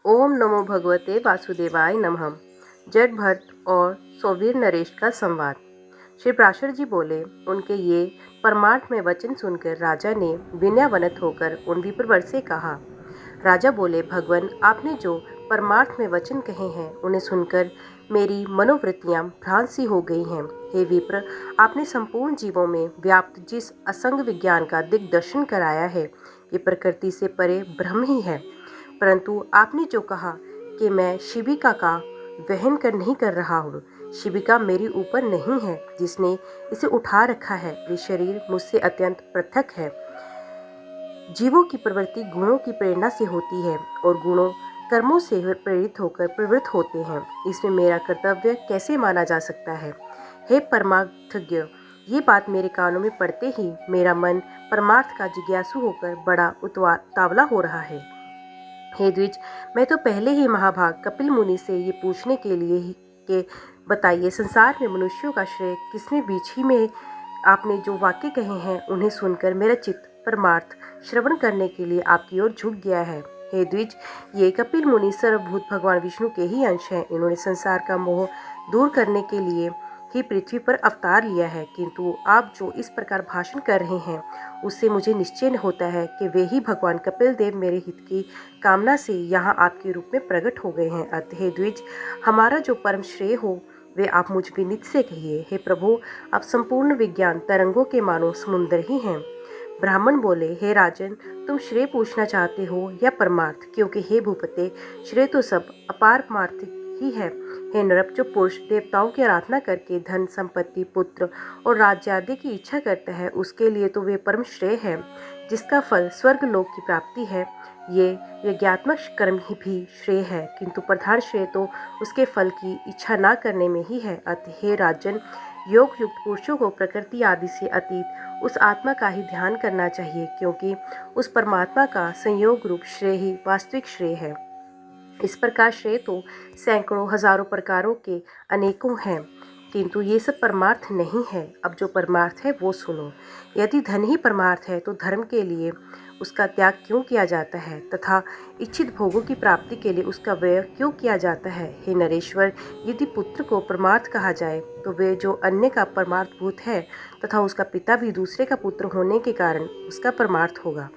ओम नमो भगवते वासुदेवाय नमः। जट भरत और सौवीर नरेश का संवाद। श्री प्राशर जी बोले, उनके ये परमार्थ में वचन सुनकर राजा ने विनयावनत होकर उन विप्रवर से कहा। राजा बोले, भगवान, आपने जो परमार्थ में वचन कहे हैं उन्हें सुनकर मेरी मनोवृत्तियां भ्रांत सी हो गई हैं। हे विप्र, आपने संपूर्ण जीवों में व्याप्त जिस असंग विज्ञान का दिग्दर्शन कराया है, ये प्रकृति से परे ब्रह्म ही है। परंतु आपने जो कहा कि मैं शिविका का वहन नहीं कर रहा हूँ, शिविका मेरे ऊपर नहीं है, जिसने इसे उठा रखा है वे शरीर मुझसे अत्यंत पृथक है। जीवों की प्रवृत्ति गुणों की प्रेरणा से होती है और गुणों कर्मों से प्रेरित होकर प्रवृत्त होते हैं। इसमें मेरा कर्तव्य कैसे माना जा सकता है? हे परमार्थज्ञ, ये बात मेरे कानों में पड़ते ही मेरा मन परमार्थ का जिज्ञासु होकर बड़ा उतावला हो रहा है। हे द्विज, मैं तो पहले ही महाभाग कपिल मुनि से ये पूछने के लिए ही कि बताइए, संसार में मनुष्यों का श्रेय किसमें बीच ही में आपने जो वाक्य कहे हैं उन्हें सुनकर मेरा चित्त परमार्थ श्रवण करने के लिए आपकी ओर झुक गया है। हे द्विज, ये कपिल मुनि सर्वभूत भगवान विष्णु के ही अंश हैं। इन्होंने संसार का मोह दूर करने के लिए ही पृथ्वी पर अवतार लिया है, किंतु आप जो इस प्रकार भाषण कर रहे हैं उससे मुझे निश्चय होता है कि वे ही भगवान कपिल देव मेरे हित की कामना से यहाँ आपके रूप में प्रकट हो गए हैं। अतः द्विज, हमारा जो परम श्रेय हो वे आप मुझ विनीत से कहिए। हे प्रभु, आप संपूर्ण विज्ञान तरंगों के मानो समुद्र ही हैं। ब्राह्मण बोले, हे राजन, तुम श्रेय पूछना चाहते हो या परमार्थ? क्योंकि हे भूपते, श्रेय तो सब अपारमार्थिक ही है। हे नरप, जो पुरुष देवताओं की आराधना करके धन संपत्ति पुत्र और राज्य आदि की इच्छा करता है, उसके लिए तो वे परम श्रेय है, जिसका फल स्वर्ग लोक की प्राप्ति है। ये यज्ञात्मक कर्म ही भी श्रेय है, किंतु प्रधान श्रेय तो उसके फल की इच्छा न करने में ही है। अतः हे राजन, योग युक्त पुरुषों को प्रकृति आदि से अतीत उस आत्मा का ही ध्यान करना चाहिए, क्योंकि उस परमात्मा का संयोग रूप श्रेय ही वास्तविक श्रेय है। इस प्रकार श्रेय तो सैकड़ों हजारों प्रकारों के अनेकों हैं, किंतु ये सब परमार्थ नहीं है। अब जो परमार्थ है वो सुनो। यदि धन ही परमार्थ है तो धर्म के लिए उसका त्याग क्यों किया जाता है तथा इच्छित भोगों की प्राप्ति के लिए उसका व्यय क्यों किया जाता है? हे नरेश्वर, यदि पुत्र को परमार्थ कहा जाए तो वे जो अन्य का परमार्थ भूत है तथा उसका पिता भी दूसरे का पुत्र होने के कारण उसका परमार्थ होगा।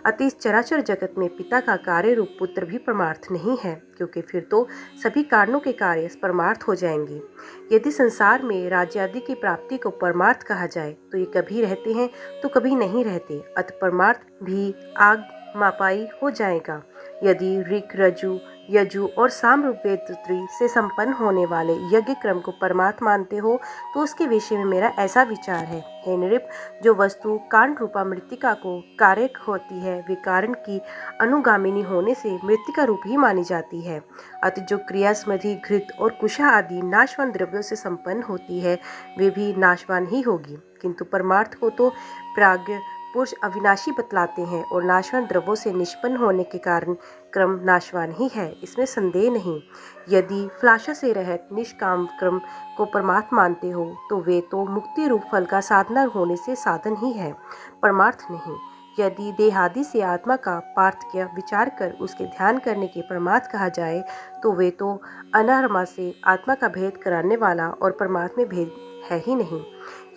अतः इस चराचर जगत में पिता का कार्य रूप पुत्र भी परमार्थ नहीं है, क्योंकि फिर तो सभी कारणों के कार्य परमार्थ हो जाएंगे। यदि संसार में राज्य आदि की प्राप्ति को परमार्थ कहा जाए तो ये कभी रहते हैं तो कभी नहीं रहते। अतः परमार्थ भी आग मापाई हो जाएगा। यदि ऋक रजु यजु और साम रूप वेद से संपन्न होने वाले यज्ञ क्रम को परमार्थ मानते हो तो उसके विषय में मेरा ऐसा विचार है। हे नृप, जो वस्तु कांड रूपा मृत्तिका को कारक होती है वे कारण की अनुगामिनी होने से मृत्तिका रूप ही मानी जाती है। अतः जो क्रिया स्मृति घृत और कुशा आदि नाशवान द्रव्यों से संपन्न होती है वे भी नाशवान ही होगी, किंतु परमार्थ को तो प्राज्ञ पुरुष अविनाशी बतलाते हैं और नाशवान द्रव्यों से निष्पन्न होने के कारण क्रम नाशवान ही है, इसमें संदेह नहीं। यदि फ्लाशा से रहित निष्काम क्रम को परमार्थ मानते हो तो वे तो मुक्ति रूप फल का साधना होने से साधन ही है, परमार्थ नहीं। यदि देहादि से आत्मा का पार्थक्य विचार कर उसके ध्यान करने के परमार्थ कहा जाए तो वे तो अनारमा से आत्मा का भेद कराने वाला और परमात्मा में भेद है ही नहीं।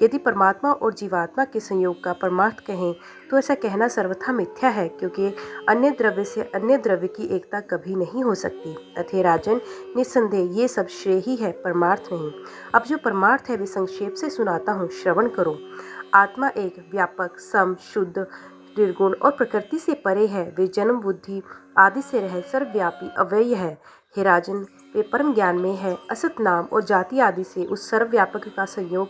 यदि परमात्मा और जीवात्मा के संयोग का परमार्थ कहें तो ऐसा कहना सर्वथा मिथ्या है, क्योंकि अन्य द्रव्य से अन्य द्रव्य की एकता कभी नहीं हो सकती। अतः राजन, निस्संदेह ये सब श्रेय ही है, परमार्थ नहीं। अब जो परमार्थ है वे संक्षेप से सुनाता हूँ, श्रवण करो। आत्मा एक व्यापक सम शुद्ध निर्गुण और प्रकृति से परे है। वे जन्म बुद्धि आदि से रह सर्वव्यापी अव्यय है। हे राजन, वे परम ज्ञान में है, असत नाम और जाति आदि से उस सर्वव्यापक का संयोग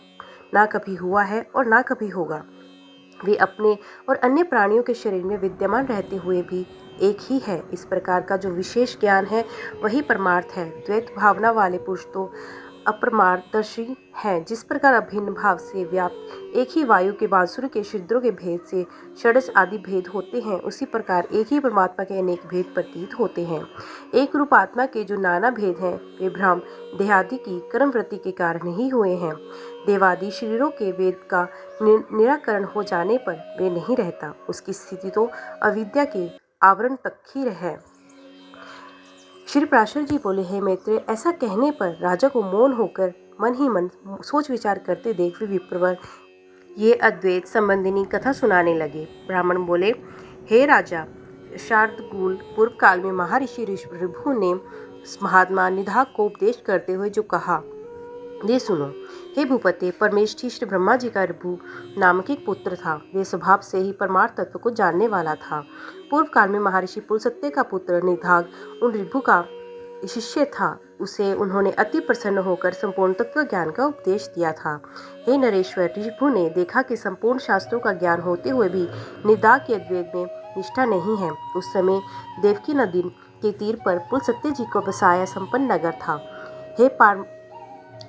ना कभी हुआ है और ना कभी होगा। वे अपने और अन्य प्राणियों के शरीर में विद्यमान रहते हुए भी एक ही है। इस प्रकार का जो विशेष ज्ञान है वही परमार्थ है। द्वैत भावना वाले पुरुष तो अप्रमादर्शी हैं। जिस प्रकार अभिन्न भाव से व्याप्त एक ही वायु के बांसुरी के छिद्रों के भेद से षड्ज आदि भेद होते हैं, उसी प्रकार एक ही परमात्मा के अनेक भेद प्रतीत होते हैं। एक रूप आत्मा के जो नाना भेद हैं वे भ्रम देहादि की कर्म वृत्ति के कारण ही हुए हैं। देवादि शरीरों के वेद का निराकरण हो जाने पर वे नहीं रहता, उसकी स्थिति तो अविद्या के आवरण तक ही है। श्री पराशर जी बोले, हे मैत्रेय, ऐसा कहने पर राजा को मौन होकर मन ही मन सोच विचार करते देख वे विप्रवर ये अद्वैत संबंधिनी कथा सुनाने लगे। ब्राह्मण बोले, हे राजा, शार्दूल पूर्व काल में महर्षि ऋभु ने महात्मा निधाग को उपदेश करते हुए जो कहा, ये सुनो। हे भूपते, परमेष्ठी श्री ब्रह्मा जी का ऋभु नामक एक पुत्र था। वे स्वभाव से ही परमार्थ तत्व को जानने वाला था। पूर्व काल में महर्षि पुलसत्य का पुत्र निधाग उन ऋभु का शिष्य था। उसे उन्होंने अति प्रसन्न होकर संपूर्ण तत्व ज्ञान का उपदेश दिया था। हे नरेश्वर, ऋभु ने देखा कि संपूर्ण शास्त्रों का ज्ञान होते हुए भी निधाग के अद्वैत में निष्ठा नहीं है। उस समय देवकी नदी के तीर पर पुलसत्य जी को बसाया संपन्न नगर था। हे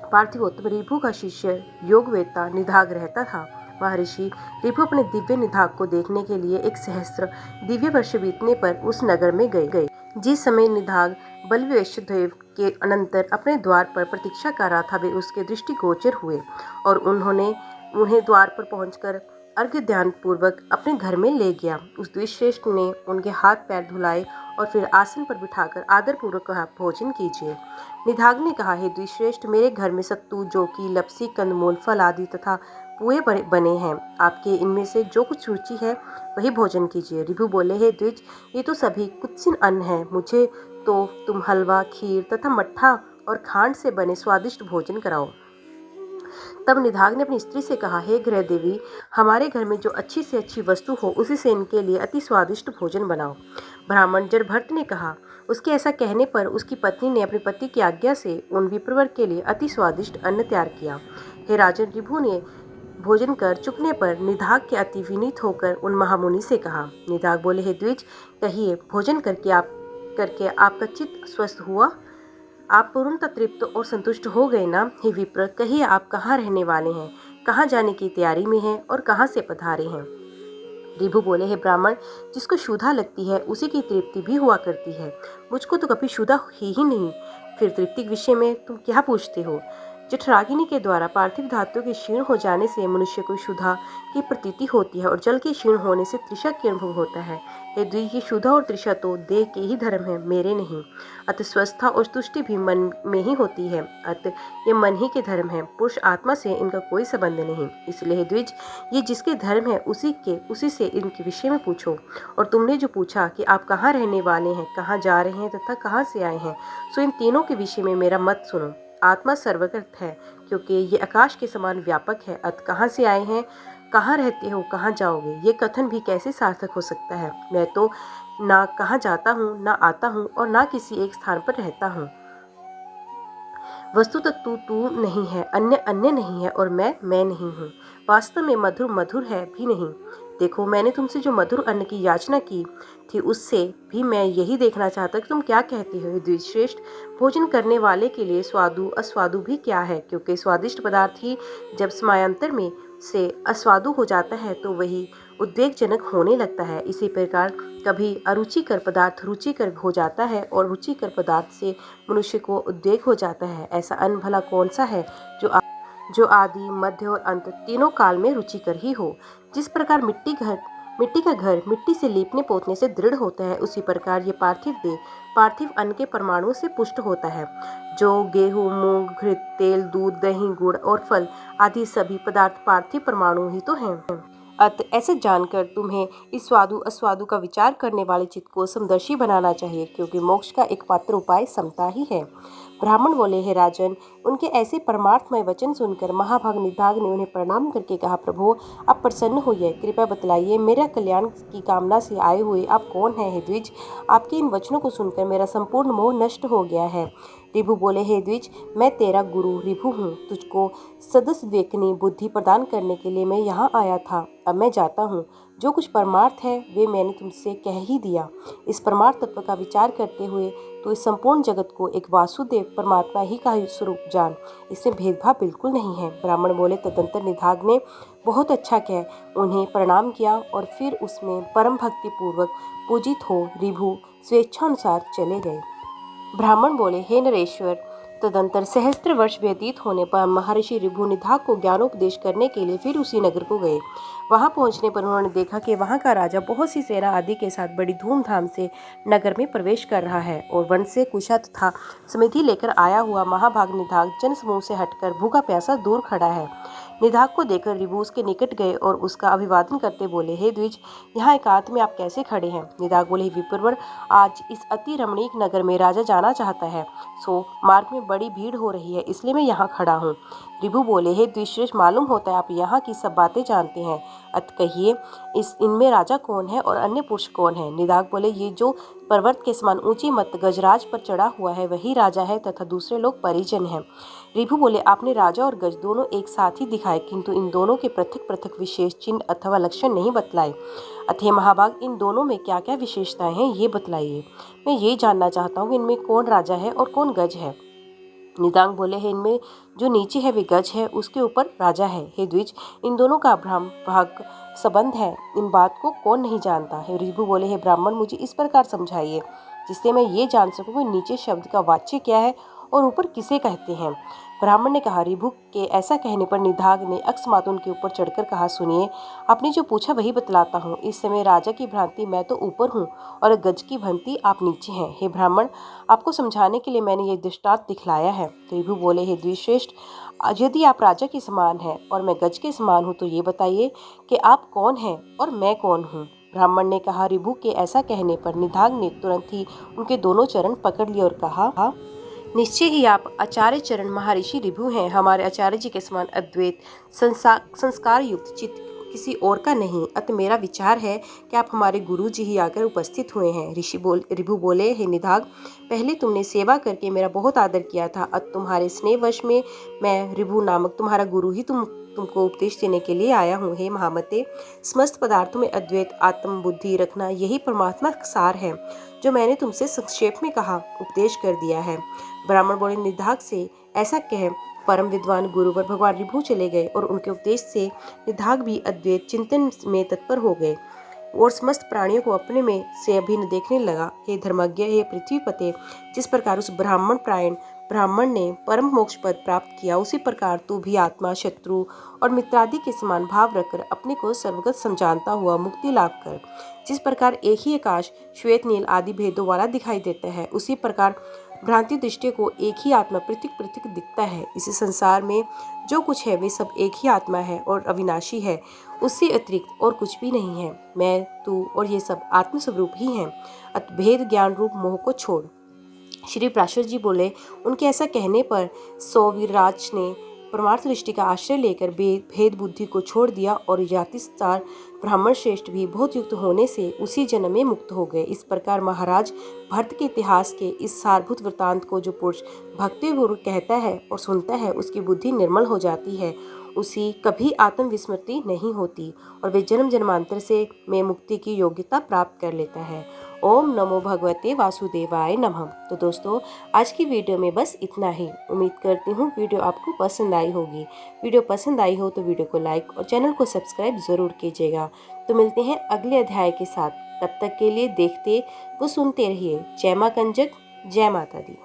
पार्थिवोत्तम, ऋभु का शिष्य योगवेत्ता निधाग रहता था। महर्षि ऋभु अपने दिव्य निधाग को देखने के लिए 1 सहस्त्र दिव्य वर्ष बीतने पर उस नगर में गए। जिस समय निधाग बलवैश्यदेव के अनंतर अपने द्वार पर प्रतीक्षा कर रहा था, वे उसके दृष्टिगोचर हुए और उन्हें द्वार पर पहुंचकर अर्घ्य ध्यान पूर्वक अपने घर में ले गया। उस द्विश्रेष्ठ ने उनके हाथ पैर धुलाए और फिर आसन पर बिठाकर आदर पूर्वक कहा, भोजन कीजिए। निधाग ने कहा, हे द्विश्रेष्ठ, मेरे घर में सत्तू, जौकी, लपसी, कंदमूल, फल आदि तथा पुए बने हैं। आपके इनमें से जो कुछ रुचि है वही भोजन कीजिए। ऋभु बोले, हे द्विज, ये तो सभी कुत्सिन अन्न है। मुझे तो तुम हलवा, खीर तथा मट्ठा और खांड से बने स्वादिष्ट भोजन कराओ। तब निधाग ने अपनी स्त्री से कहा, हे गृह देवी, हमारे घर में जो अच्छी से अच्छी वस्तु हो उसी से इनके लिए अति स्वादिष्ट भोजन बनाओ। ब्राह्मण जड़भट्ट ने कहा। उसके ऐसा कहने पर उसकी पत्नी ने अपने पति की आज्ञा से उन विप्रवर के लिए अति स्वादिष्ट अन्न तैयार किया। हे राजन, ऋभु ने भोजन कर चुकने पर निधाग के अति विनीत होकर उन महामुनि से कहा। निधाग बोले, हे द्विज, कहिए, भोजन करके आपका चित्त स्वस्थ हुआ? आप पूर्णतः तृप्त और संतुष्ट हो गए ना? हे विप्र, कहिए, आप कहाँ रहने वाले हैं, कहाँ जाने की तैयारी में हैं और कहाँ से पधारे हैं? ऋभु बोले, हे ब्राह्मण, जिसको क्षुधा लगती है उसी की तृप्ति भी हुआ करती है। मुझको तो कभी क्षुधा ही नहीं, फिर तृप्ति के विषय में तुम क्या पूछते हो? जठराग्नि के द्वारा पार्थिव धातु के क्षीण हो जाने से मनुष्य को क्षुधा की प्रतीति होती है और जल के क्षीण होने से तृषा की अनुभव होता है। हे द्विज, ये क्षुधा और तृषा तो देह के ही धर्म है, मेरे नहीं। अतः स्वस्थता और तुष्टि भी मन में ही होती है। अतः ये मन ही के धर्म है, पुरुष आत्मा से इनका कोई संबंध नहीं। इसलिए हे द्विज, ये जिसके धर्म है उसी से इनके विषय में पूछो। और तुमने जो पूछा कि आप कहाँ रहने वाले हैं, कहाँ जा रहे हैं तथा कहाँ से आए हैं, सो इन तीनों के विषय में मेरा मत सुनो। आत्मा सर्वगत है, क्योंकि ये आकाश के समान व्यापक है। अतः कहाँ से आए हैं, कहाँ रहते हो, कहाँ जाओगे, ये कथन भी कैसे सार्थक हो सकता है? मैं तो ना कहाँ जाता हूँ, ना आता हूँ और ना किसी एक स्थान पर रहता हूँ। वस्तुतः तू नहीं है, अन्य नहीं है और मैं नहीं हूँ। वास्तव में मधुर मधुर है भी नहीं। देखो, मैंने तुमसे जो मधुर अन्न की याचना की थी उससे भी मैं यही देखना चाहता कि तुम क्या कहती हो। द्विश्रेष्ठ, भोजन करने वाले के लिए स्वादु अस्वादु भी क्या है, क्योंकि स्वादिष्ट पदार्थ ही जब समयांतर में से अस्वादु हो जाता है तो वही उद्वेगजनक होने लगता है। इसी प्रकार कभी अरुचिकर पदार्थ रुचिकर हो जाता है और रुचिकर पदार्थ से मनुष्य को उद्वेग हो जाता है। ऐसा अन्न भला कौन सा है जो आदि, मध्य और अंत तीनों काल में रुचिकर ही हो? जिस प्रकार मिट्टी का घर मिट्टी से लीपने पोतने से दृढ़ होता है, उसी प्रकार ये पार्थिव देह पार्थिव अन्न के परमाणुओं से पुष्ट होता है। जो गेहूं, मूंग, घृत, तेल, दूध, दही, गुड़ और फल आदि सभी पदार्थ पार्थिव परमाणु ही तो हैं। अतः ऐसे जानकर तुम्हें इस स्वादु अस्वादु का विचार करने वाले चित्त को समदर्शी बनाना चाहिए, क्योंकि मोक्ष का एकमात्र उपाय समता ही है। ब्राह्मण बोले, हे राजन, उनके ऐसे परमार्थमय वचन सुनकर महाभाग निधाग ने उन्हें प्रणाम करके कहा, प्रभु, आप प्रसन्न होइए, कृपया बतलाइए, मेरा कल्याण की कामना से आए हुए आप कौन हैं? हे द्विज, आपके इन वचनों को सुनकर मेरा संपूर्ण मोह नष्ट हो गया है। ऋभु बोले, हे द्विज, मैं तेरा गुरु ऋभु हूँ। तुझको सदसद्विवेकनी बुद्धि प्रदान करने के लिए मैं यहाँ आया था। अब मैं जाता हूँ। जो कुछ परमार्थ है वे मैंने तुमसे कह ही दिया। इस परमार्थ तत्व का विचार करते हुए तो इस संपूर्ण जगत को एक वासुदेव परमात्मा ही का स्वरूप जान। इसमें भेदभाव बिल्कुल नहीं है। ब्राह्मण बोले, तदंतर निधाग ने बहुत अच्छा कह उन्हें प्रणाम किया और फिर उसमें परम भक्ति पूर्वक पूजित हो ऋभु स्वेच्छानुसार चले गए। ब्राह्मण बोले, हे नरेश्वर, तदंतर सहस्त्र वर्ष व्यतीत होने पर महर्षि ऋभु निधाग को ज्ञानोपदेश करने के लिए फिर उसी नगर को गए। वहां पहुंचने पर उन्होंने देखा कि वहां का राजा बहुत सी सेना आदि के साथ बड़ी धूमधाम से नगर में प्रवेश कर रहा है और वन से कुशा तथा समृद्धि लेकर आया हुआ महाभाग निधाग जनसमूह से हटकर भूखा प्यासा दूर खड़ा है। निधाग को देखकर ऋभु उसके निकट गए और उसका अभिवादन करते बोले, हे द्विज, यहाँ एकांत में आप कैसे खड़े हैं? निधाग बोले, विप्रवर, आज इस अति रमणीक नगर में राजा जाना चाहता है, सो मार्ग में बड़ी भीड़ हो रही है, इसलिए मैं यहाँ खड़ा हूँ। ऋभु बोले, हे द्विश्रेष्ठ, मालूम होता है आप यहाँ की सब बातें जानते हैं, अत कहिए इनमें राजा कौन है और अन्य पुरुष कौन है? निधाग बोले, ये जो पर्वत के समान ऊंची मत गजराज पर चढ़ा हुआ है वही राजा है तथा दूसरे लोग परिजन हैं। ऋभु बोले, आपने राजा और गज दोनों एक साथ ही दिखाए, किंतु इन दोनों के पृथक पृथक विशेष चिन्ह अथवा लक्षण नहीं बतलाए। अतः महाभाग, इन दोनों में क्या क्या विशेषताएं हैं ये बतलाइए। मैं ये जानना चाहता हूँ कि इनमें कौन राजा है और कौन गज है। निधाग बोले, है इनमें जो नीचे है वे गज है, उसके ऊपर राजा है। हे द्विज, इन दोनों का ब्रह्म भाग संबंध है, इन बात को कौन नहीं जानता है? ऋभु बोले, हे ब्राह्मण, मुझे इस प्रकार समझाइए जिससे मैं ये जान सकूं कि नीचे शब्द का वाच्य क्या है और ऊपर किसे कहते हैं। ब्राह्मण ने कहा, ऋभु के ऐसा कहने पर निधाग ने अकस्मात उनके ऊपर चढ़कर कहा, सुनिए, आपने जो पूछा वही बतलाता हूँ। इस समय राजा की भ्रांति मैं तो ऊपर हूँ और गज की भ्रांति आप नीचे हैं। हे ब्राह्मण, आपको समझाने के लिए मैंने ये दृष्टांत दिखलाया है। ऋभु बोले, हे द्विश्रेष्ठ, यदि आप राजा के समान हैं और मैं गज के समान हूँ तो ये बताइए कि आप कौन हैं और मैं कौन हूँ। ब्राह्मण ने कहा, ऋभु के ऐसा कहने पर निधाग ने तुरंत ही उनके दोनों चरण पकड़ लिए और कहा, निश्चय ही आप आचार्य चरण महर्षि ऋभु हैं। हमारे आचार्य जी के समान अद्वैत संस्कार युक्त चित्त किसी और का नहीं। अतः मेरा विचार है कि आप हमारे गुरु जी ही आकर उपस्थित हुए हैं। ऋभु बोले, हे निधाग, पहले तुमने सेवा करके मेरा बहुत आदर किया था, अतः तुम्हारे स्नेहवश में मैं ऋभु नामक तुम्हारा गुरु ही तुमको उपदेश देने के लिए आया हूँ। हे महामते, समस्त पदार्थों में अद्वैत आत्म बुद्धि रखना यही परमात्मा का सार है, जो मैंने तुमसे संक्षेप में कहा उपदेश कर दिया है। ब्राह्मण बोले, निधाग से ऐसा कह परम विद्वान गुरुवर भगवान ऋभु चले गए और उनके उपदेश से निधाग भी अद्वैत चिंतन में तत्पर हो गए और समस्त प्राणियों को अपने में से अभिन्न देखने लगा। हे धर्मज्ञ, हे पृथ्वीपते, जिस प्रकार उस ब्राह्मण प्रायण ब्राह्मण ने परम मोक्ष पद प्राप्त किया, उसी प्रकार तू भी आत्मा, शत्रु और मित्रादि के समान भाव रखकर अपने को सर्वगत समझाता हुआ मुक्ति लाभ कर। जिस प्रकार एक ही आकाश श्वेत नील आदि भेदों वाला दिखाई देता है, उसी प्रकार भ्रांति दृष्टि को एक ही आत्मा पृथक पृथक दिखता है। इसी संसार में जो कुछ है वे सब एक ही आत्मा है और अविनाशी है, उससे अतिरिक्त और कुछ भी नहीं है। मैं, तू और ये सब आत्मस्वरूप ही हैं। अत भेद ज्ञान रूप मोह को छोड़। श्री प्राशर जी बोले, उनके ऐसा कहने पर सौवीरराज ने परमार्थ दृष्टि का आश्रय लेकर भेद बुद्धि को छोड़ दिया और जातिस्तार ब्राह्मण श्रेष्ठ भी बहुत युक्त होने से उसी जन्म में मुक्त हो गए। इस प्रकार महाराज भरत के इतिहास के इस सारभूत वृतांत को जो पुरुष भक्तिपूर्वक कहता है और सुनता है, उसकी बुद्धि निर्मल हो जाती है, उसी कभी आत्मविस्मृति नहीं होती और वे जन्म जन्मांतर से में मुक्ति की योग्यता प्राप्त कर लेता है। ओम नमो भगवते वासुदेवाय नमः। तो दोस्तों, आज की वीडियो में बस इतना ही। उम्मीद करती हूँ वीडियो आपको पसंद आई होगी। वीडियो पसंद आई हो तो वीडियो को लाइक और चैनल को सब्सक्राइब जरूर कीजिएगा। तो मिलते हैं अगले अध्याय के साथ। तब तक के लिए देखते व सुनते रहिए। जय मां कंजक, जय माता दी।